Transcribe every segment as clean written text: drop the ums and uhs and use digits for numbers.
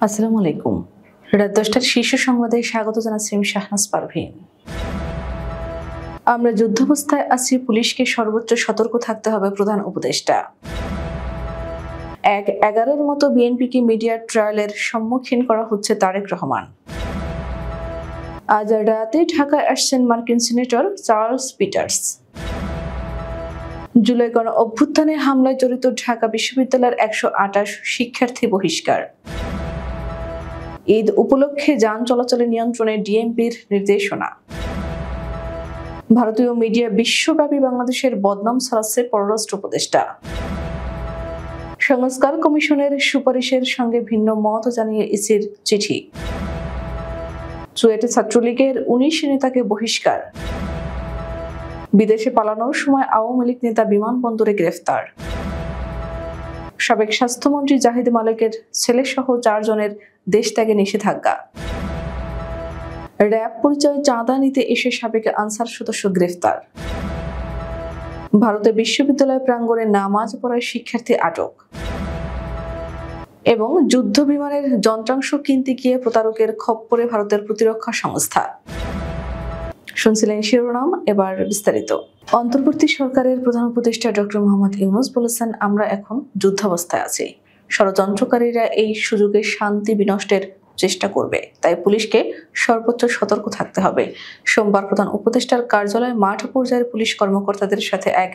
আসসালামু আলাইকুম। রাত ১০টার শীর্ষ সংবাদে স্বাগত জানাচ্ছি আমি শাহনাজ পারভীন। আমরা যুদ্ধাবস্থায় আছি, পুলিশকে সর্বোচ্চ সতর্ক থাকতে হবে, প্রধান উপদেষ্টা। ১/১১-র মতো বিএনপিকে মিডিয়া ট্রায়ালের সম্মুখীন করা হচ্ছে তারেক রহমান। আজ রাতে ঢাকায় আসছেন মার্কিন সিনেটর চার্লস পিটার্স। জুলাই গণ অভ্যুত্থানে হামলায় জড়িত ঢাকা বিশ্ববিদ্যালয়ের ১২৮ শিক্ষার্থী বহিষ্কার। ঈদ উপলক্ষে যান চলাচলে নিয়ন্ত্রণে ডিএমপির নির্দেশনা। ভারতীয় মিডিয়া বিশ্বব্যাপী বাংলাদেশের বদনাম ছড়াচ্ছে, পররাষ্ট্র উপদেষ্টা। সংস্কার কমিশনের সুপারিশের সঙ্গে ভিন্ন মত জানিয়ে ইসির চিঠি। চুয়েটে ছাত্রলীগের ১৯ নেতাকে বহিষ্কার। বিদেশে পালানোর সময় আওয়ামী লীগ নেতা বিমানবন্দরে গ্রেফতার। সাবেক স্বাস্থ্যমন্ত্রী জাহিদ মালেকের ছেলেসহ ৪ জনের দেশ ত্যাগে নিষেধাজ্ঞা। র্যাব পরিচয়ে চাঁদা নিতে এসে সাবেক আনসার সদস্য গ্রেফতার। ভারতের বিশ্ববিদ্যালয় প্রাঙ্গণে নামাজ পড়ায় শিক্ষার্থী আটক। এবং যুদ্ধ বিমানের যন্ত্রাংশ কিনতে গিয়ে প্রতারকের খপ্পরে ভারতের প্রতিরক্ষা সংস্থা। শুনছিলেন শিরোনাম, এবার বিস্তারিত। অন্তর্বর্তী সরকারের প্রধান উপদেষ্টা ডক্টর মোহাম্মদ ইউনূস বলেছেন, আমরা এখন যুদ্ধাবস্থায় আছি। ষড়যন্ত্রকারীরা এই সুযোগে শান্তি বিনষ্টের চেষ্টা করবে, তাই পুলিশকে সর্বোচ্চ সতর্ক থাকতে হবে। সোমবার প্রধান উপদেষ্টার কার্যালয়ে মাঠ পর্যায়ের পুলিশ কর্মকর্তাদের সাথে এক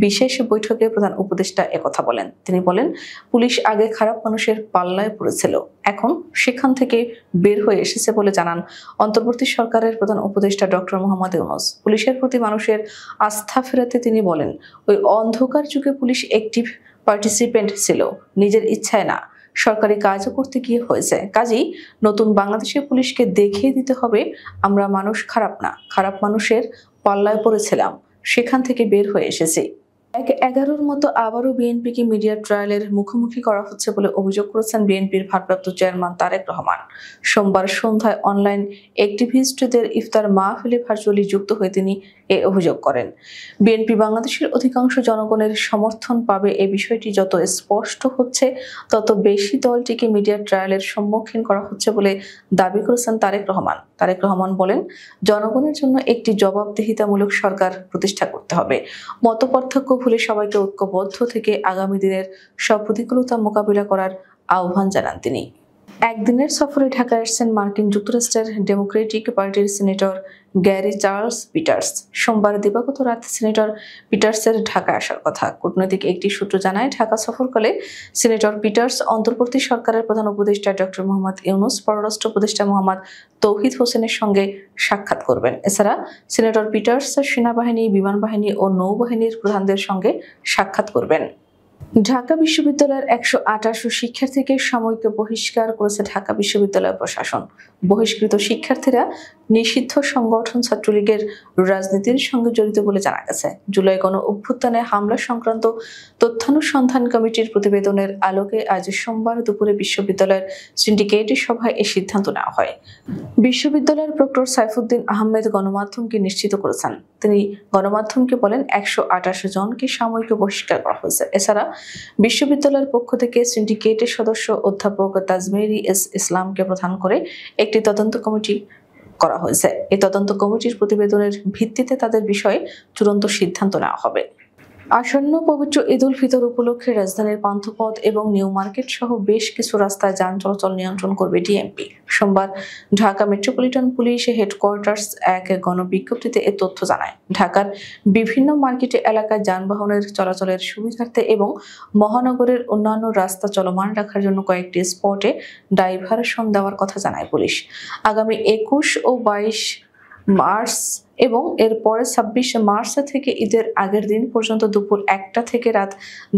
বিশেষ বৈঠকে প্রধান উপদেষ্টা একথা বলেন। তিনি বলেন, পুলিশ আগে খারাপ মানুষের পাল্লায় পড়েছিল, এখন সেখান থেকে বের হয়ে এসেছে বলে জানান অন্তর্বর্তী সরকারের প্রধান উপদেষ্টা ডক্টর মোহাম্মদ ইউনূস। পুলিশের প্রতি মানুষের আস্থা ফেরাতে তিনি বলেন, ওই অন্ধকার যুগে পুলিশ একটিভ পার্টিসিপেন্ট ছিল, নিজের ইচ্ছায় না, সরকারি কাজও করতে গিয়ে হয়েছে। কাজেই নতুন বাংলাদেশের পুলিশকে দেখিয়ে দিতে হবে আমরা মানুষ খারাপ না, খারাপ মানুষের পাল্লায় পড়েছিলাম, সেখান থেকে বের হয়ে এসেছি। ১/১১-র মতো আবারও বিএনপিকে মিডিয়া ট্রায়ালের মুখোমুখি করা হচ্ছে বলে অভিযোগ করেছেন বিএনপির ভারপ্রাপ্ত চেয়ারম্যান তারেক রহমান। সোমবার সন্ধ্যায় অনলাইন অ্যাক্টিভিস্টদের ইফতার মাহফিলে ভার্চুয়ালি যুক্ত হয়ে তিনি এ অভিযোগ করেন। বিএনপি বাংলাদেশের অধিকাংশ জনগণের সমর্থন পাবে, এ বিষয়টি যত স্পষ্ট হচ্ছে তত বেশি দলটিকে মিডিয়া ট্রায়ালের সম্মুখীন করা হচ্ছে বলে দাবি করেছেন তারেক রহমান। তারেক রহমান বলেন, জনগণের জন্য একটি জবাবদিহিতামূলক সরকার প্রতিষ্ঠা করতে হবে। মতপার্থক্য ভুলে সবাইকে ঐক্যবদ্ধ থেকে আগামী দিনের সব প্রতিকূলতা মোকাবিলা করার আহ্বান জানান তিনি। একদিনের সফরে ঢাকায় আসছেন মার্কিন যুক্তরাষ্ট্রের ডেমোক্রেটিক পার্টির সিনেটর গ্যারি চার্লস পিটার্স। সোমবার দিবাগত রাতে সিনেটর পিটার্সের ঢাকা আসার কথা। কূটনৈতিক একটি সূত্র জানায়, ঢাকা সফরকালে সিনেটর পিটার্স অন্তর্বর্তী সরকারের প্রধান উপদেষ্টা ডক্টর মোহাম্মদ ইউনূস, পররাষ্ট্র উপদেষ্টা মোহাম্মদ তৌহিদ হোসেনের সঙ্গে সাক্ষাৎ করবেন। এছাড়া সিনেটর পিটার্স সেনাবাহিনী, বিমান বাহিনী ও নৌবাহিনীর প্রধানদের সঙ্গে সাক্ষাৎ করবেন। ঢাকা বিশ্ববিদ্যালয়ের ১২৮ শিক্ষার্থীকে সাময়িক বহিষ্কার করেছে ঢাকা বিশ্ববিদ্যালয় প্রশাসন। বহিষ্কৃত শিক্ষার্থীরা নিষিদ্ধ সংগঠন ছাত্রলীগের রাজনীতির সঙ্গে জড়িত বলে জানা গেছে। জুলাই গণ অভ্যুত্থানে হামলা সংক্রান্ত তথ্যানুসন্ধান কমিটির প্রতিবেদনের আলোকে আজ সোমবার দুপুরে বিশ্ববিদ্যালয়ের সিন্ডিকেট সভায় এ সিদ্ধান্ত নেওয়া হয়। বিশ্ববিদ্যালয়ের প্রক্টর সাইফুদ্দিন আহমেদ গণমাধ্যমকে নিশ্চিত করেছেন। তিনি গণমাধ্যমকে বলেন, ১২৮ জনকে সাময়িক বহিষ্কার করা হয়েছে। এছাড়া বিশ্ববিদ্যালয়ের পক্ষ থেকে সিন্ডিকেটের সদস্য অধ্যাপক তাজমেরি এস ইসলামকে প্রধান করে একটি তদন্ত কমিটি করা হয়েছে। এই তদন্ত কমিটির প্রতিবেদনের ভিত্তিতে তাদের বিষয়ে চূড়ান্ত সিদ্ধান্ত নেওয়া হবে। আসন্ন পবিত্র ঈদ উল ফিতর উপলক্ষে রাজধানীর পান্থপথ এবং নিউ মার্কেট সহ বেশ কিছু রাস্তায় যান চলাচল নিয়ন্ত্রণ করবে ডিএমপি। সোমবার ঢাকা মেট্রোপলিটন পুলিশ হেডকোয়ার্টার্স এক গণবিজ্ঞপ্তিতে এ তথ্য জানায়। ঢাকার বিভিন্ন মার্কেট এলাকায় যানবাহনের চলাচলের সুবিধার্থে এবং মহানগরের অন্যান্য রাস্তা চলমান রাখার জন্য কয়েকটি স্পটে ডাইভারশন দেওয়ার কথা জানায় পুলিশ। আগামী ২১ ও ২২ মার্চ এবং এরপরে ২৬ মার্চ থেকে ঈদের আগের দিন পর্যন্ত দুপুর ১টা থেকে রাত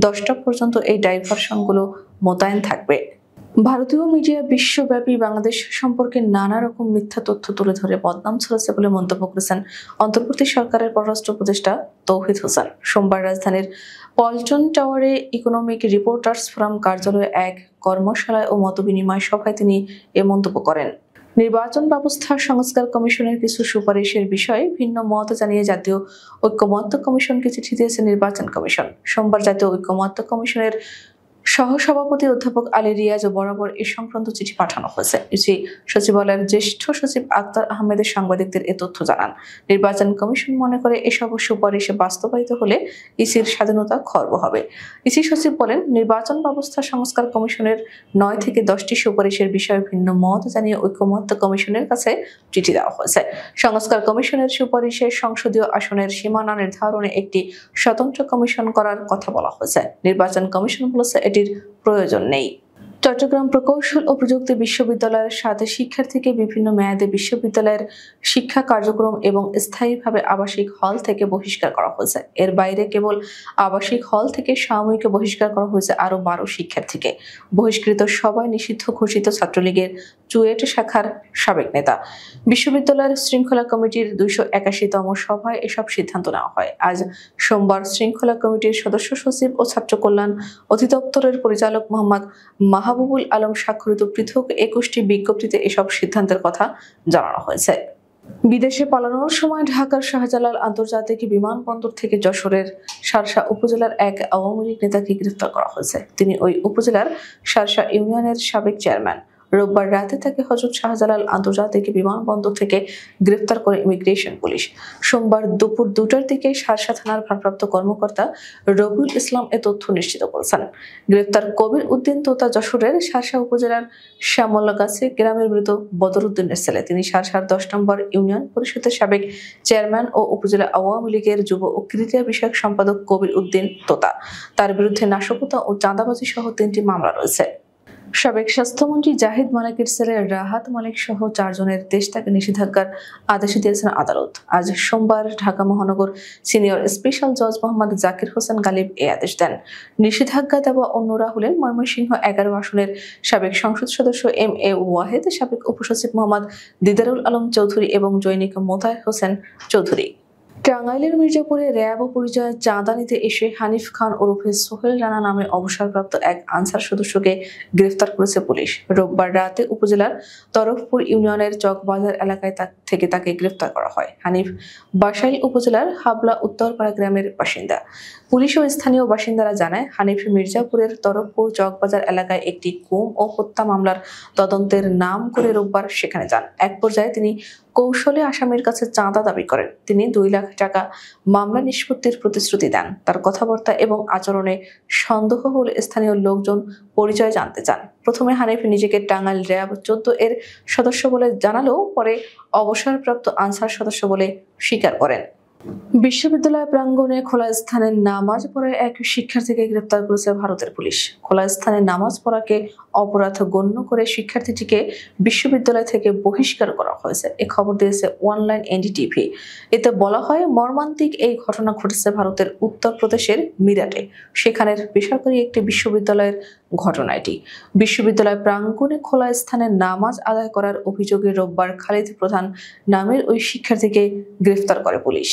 ১০টা পর্যন্ত এই ডাইভারশনগুলো মোতায়েন থাকবে। ভারতীয় মিডিয়া বিশ্বব্যাপী বাংলাদেশ সম্পর্কে নানা রকম মিথ্যা তথ্য তুলে ধরে বদনাম ছড়াচ্ছে বলে মন্তব্য করেছেন অন্তর্বর্তী সরকারের পররাষ্ট্র উপদেষ্টা তৌহিদ হোসেন। সোমবার রাজধানীর পল্টন টাওয়ারে ইকোনমিক রিপোর্টার্স ফোরাম কার্যালয়ে এক কর্মশালায় ও মতবিনিময় সভায় তিনি এ মন্তব্য করেন। নির্বাচন ব্যবস্থা সংস্কার কমিশনের কিছু সুপারিশের বিষয়ে ভিন্ন মত জানিয়ে জাতীয় ঐক্যমত্য কমিশনকে চিঠি দিয়েছে নির্বাচন কমিশন। সোমবার জাতীয় ঐক্যমত্য কমিশনের সহসভাপতি অধ্যাপক আলী রিয়াজ বরাবর এ সংক্রান্ত চিঠি পাঠানো হয়েছে। ইসি সচিবালয়ের জ্যেষ্ঠ সচিব আক্তার আহমেদের সাংবাদিকদের এ তথ্য জানান। নির্বাচন কমিশন মনে করে এসব সুপারিশ বাস্তবায়িত হলে ইসির স্বাধীনতা খর্ব হবে। ইসি সচিব বলেন, নির্বাচন ব্যবস্থা সংস্কার কমিশনের 9 থেকে 10টি সুপারিশের বিষয়ে ভিন্ন মত জানিয়ে ঐকমত্য কমিশনের কাছে চিঠি দেওয়া হয়েছে। সংস্কার কমিশনের সুপারিশে সংসদীয় আসনের সীমানা নির্ধারণে একটি স্বতন্ত্র কমিশন করার কথা বলা হয়েছে। নির্বাচন কমিশন বলেছে এটির প্রয়োজন নেই। চট্টগ্রাম প্রকৌশল ও প্রযুক্তি বিশ্ববিদ্যালয়ের সাথে শিক্ষার্থীকে বিভিন্ন মেয়াদে বিশ্ববিদ্যালয়ের শিক্ষা কার্যক্রম এবং স্থায়ীভাবে আবাসিক হল থেকে বহিষ্কার করা হয়েছে। এর বাইরে কেবল আবাসিক হল থেকে সাময়িক বহিষ্কার করা হয়েছে আরও 12 শিক্ষার্থীকে। বহিষ্কৃত সবাই নিষিদ্ধ ঘোষিত ছাত্রলীগের চুয়েট শাখার সাবেক নেতা। বিশ্ববিদ্যালয়ের শৃঙ্খলা কমিটির 281তম সভায় এসব সিদ্ধান্ত নেওয়া হয়। আজ সোমবার শৃঙ্খলা কমিটির সদস্য সচিব ও ছাত্র কল্যাণ অধিদপ্তরের পরিচালক মোহাম্মদ মাহবুবুল আলম স্বাক্ষরিত পৃথক 21টি বিজ্ঞপ্তিতে এসব সিদ্ধান্তের কথা জানানো হয়েছে। বিদেশে পালানোর সময় ঢাকার শাহজালাল আন্তর্জাতিক বিমানবন্দর থেকে যশোরের শার্শা উপজেলার এক আওয়ামী লীগ নেতাকে গ্রেফতার করা হয়েছে। তিনি ওই উপজেলার শার্শা ইউনিয়নের সাবেক চেয়ারম্যান। রোববার রাতে তাকে হযরত শাহজালাল আন্তর্জাতিক বিমানবন্দর থেকে গ্রেফতার করে ইমিগ্রেশন পুলিশ। সোমবার দুপুর 2টার দিকে শার্শা থানার ভারপ্রাপ্ত কর্মকর্তা রবিউল ইসলাম এ তথ্য নিশ্চিত করেছেন। গ্রেফতার কবির উদ্দিন তোতা যশোরের শার্শা উপজেলার শ্যামলগাছি গ্রামের মৃত বদর উদ্দিনের ছেলে। তিনি শার্শার 10 নম্বর ইউনিয়ন পরিষদের সাবেক চেয়ারম্যান ও উপজেলা আওয়ামী লীগের যুব ও ক্রীড়া বিষয়ক সম্পাদক কবির উদ্দিন তোতা। তার বিরুদ্ধে নাশকতা ও চাঁদাবাজি সহ 3টি মামলা রয়েছে। সাবেক স্বাস্থ্যমন্ত্রী জাহিদ মালিকের ছেলে রাহাত মালিক সহ 4 জনের দেশত্যাগে নিষেধাজ্ঞার আদেশ দিয়েছেন আদালত। আজ সোমবার ঢাকা মহানগর সিনিয়র স্পেশাল জজ মোহাম্মদ জাকির হোসেন গালিব এই আদেশ দেন। নিষেধাজ্ঞা দেওয়া অন্যরা হলেন ময়মনসিংহ 11 আসনের সাবেক সংসদ সদস্য MA ওয়াহেদ, সাবেক উপসচিব মোহাম্মদ দিদারুল আলম চৌধুরী এবং জৈনিক মোতায়ের হোসেন চৌধুরী। টাঙ্গাইলের মির্জাপুরে র্যাব পরিচয়ে চাঁদা নিতে এসে হানিফ খান ওরফে সোহেল রানা নামে অবসরপ্রাপ্ত এক আনসার সদস্যকে গ্রেফতার করেছে পুলিশ। রোববার রাতে উপজেলার তরফপুর ইউনিয়নের চকবাজার এলাকায় থেকে তাকে গ্রেফতার করা হয়। হানিফ বাসাইল উপজেলার হাবলা উত্তরপাড়া গ্রামের বাসিন্দা। পুলিশ ও স্থানীয় বাসিন্দারা জানায়, হানিফ মির্জাপুরের তরফপুর চকবাজার এলাকায় একটি গুম ও হত্যা মামলার তদন্তের নাম করে রোববার সেখানে যান। এক পর্যায়ে তিনি কৌশলে আসামির কাছে চাঁদা দাবি করেন। তিনি 2 লাখ টাকা মামলা নিষ্পত্তির প্রতিশ্রুতি দেন। তার কথাবার্তা এবং আচরণে সন্দেহ হলে স্থানীয় লোকজন পরিচয় জানতে চান। প্রথমে হানিফ নিজেকে টাঙ্গাইল র্যাব 14 এর সদস্য বলে জানালেও পরে অবসরপ্রাপ্ত আনসার সদস্য বলে স্বীকার করেন। বিশ্ববিদ্যালয় প্রাঙ্গণে খোলা স্থানে নামাজ পড়ায় এক শিক্ষার্থীকে গ্রেফতার করেছে ভারতের পুলিশ। খোলা স্থানে নামাজ পড়াকে অপরাধ গণ্য করে শিক্ষার্থীটিকে বিশ্ববিদ্যালয় থেকে বহিষ্কার করা হয়েছে। এ খবর দিয়েছে অনলাইন এনডিটিভি। এতে বলা হয়, মর্মান্তিক এই ঘটনা ঘটেছে ভারতের উত্তরপ্রদেশের মিরাটে। সেখানের বেসরকারি একটি বিশ্ববিদ্যালয়ের ঘটনা এটি। বিশ্ববিদ্যালয় প্রাঙ্গণে খোলা স্থানে নামাজ আদায় করার অভিযোগে রোববার খালিদ প্রধান নামের ওই শিক্ষার্থীকে গ্রেফতার করে পুলিশ।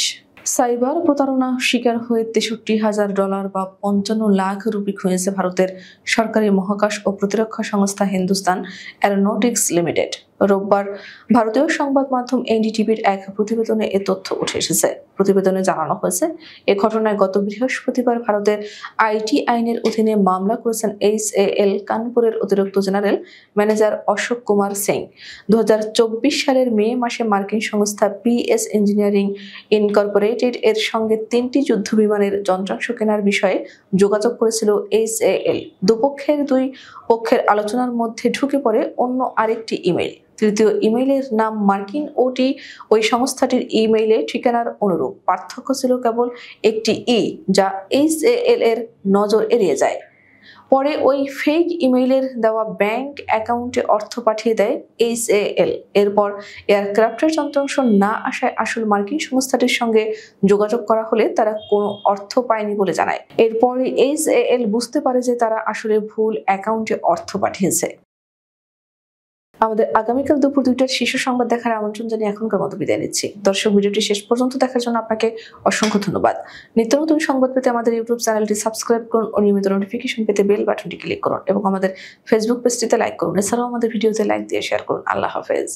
সাইবার প্রতারণা শিকার হয়ে $63,000 বা 55 লাখ রুপি খুঁজেছে ভারতের সরকারি মহাকাশ ও প্রতিরক্ষা সংস্থা হিন্দুস্তান এরোনটিক্স লিমিটেড। রোববার ভারতীয় সংবাদ মাধ্যম এনডিটিভির এক প্রতিবেদনে এ তথ্য উঠে এসেছে। প্রতিবেদনে জানানো হয়েছে, এ ঘটনায় গত বৃহস্পতিবার ভারতের আইটি আইনের অধীনে মামলা করেছেন HAL কানপুরের অতিরিক্ত জেনারেল ম্যানেজার অশোক কুমার সিং। 2024 সালের মে মাসে মার্কিন সংস্থা PS ইঞ্জিনিয়ারিং ইনকর্পোরেটেড এর সঙ্গে 3টি যুদ্ধবিমানের যন্ত্রাংশ কেনার বিষয়ে যোগাযোগ করেছিল HAL। দুই পক্ষের আলোচনার মধ্যে ঢুকে পড়ে অন্য আরেকটি ইমেইল। তৃতীয় ইমেইলের নাম মার্কিন ওই সংস্থাটির ইমেইলের ঠিকানার অনুরূপ। পার্থক্য ছিল কেবল একটি যা HAL এর নজর এড়িয়ে যায়। পরে ওই ফেক ইমেইলের দেওয়া ব্যাংক অ্যাকাউন্টে অর্থ পাঠিয়ে দেয় HAL। এরপর এয়ারক্রাফটের যন্ত্রাংশ না আসায় আসল মার্কিন সংস্থাটির সঙ্গে যোগাযোগ করা হলে তারা কোনো অর্থ পায়নি বলে জানায়। এরপরে HAL বুঝতে পারে যে তারা আসলে ভুল অ্যাকাউন্টে অর্থ পাঠিয়েছে। আমাদের আগামীকাল দুপুর 2টার শীর্ষ সংবাদ দেখার আমন্ত্রণ জানিয়ে এখনকার মতো বিদায় নিচ্ছি। দর্শক, ভিডিওটি শেষ পর্যন্ত দেখার জন্য আপনাকে অসংখ্য ধন্যবাদ। নিত্য নতুন সংবাদ পেতে আমাদের ইউটিউব চ্যানেলটি সাবস্ক্রাইব করুন ও নিয়মিত নোটিফিকেশন পেতে বেল বাটনটি ক্লিক করুন এবং আমাদের ফেসবুক পেজটিতে লাইক করুন। এছাড়াও আমাদের ভিডিওতে লাইক দিয়ে শেয়ার করুন। আল্লাহ হাফেজ।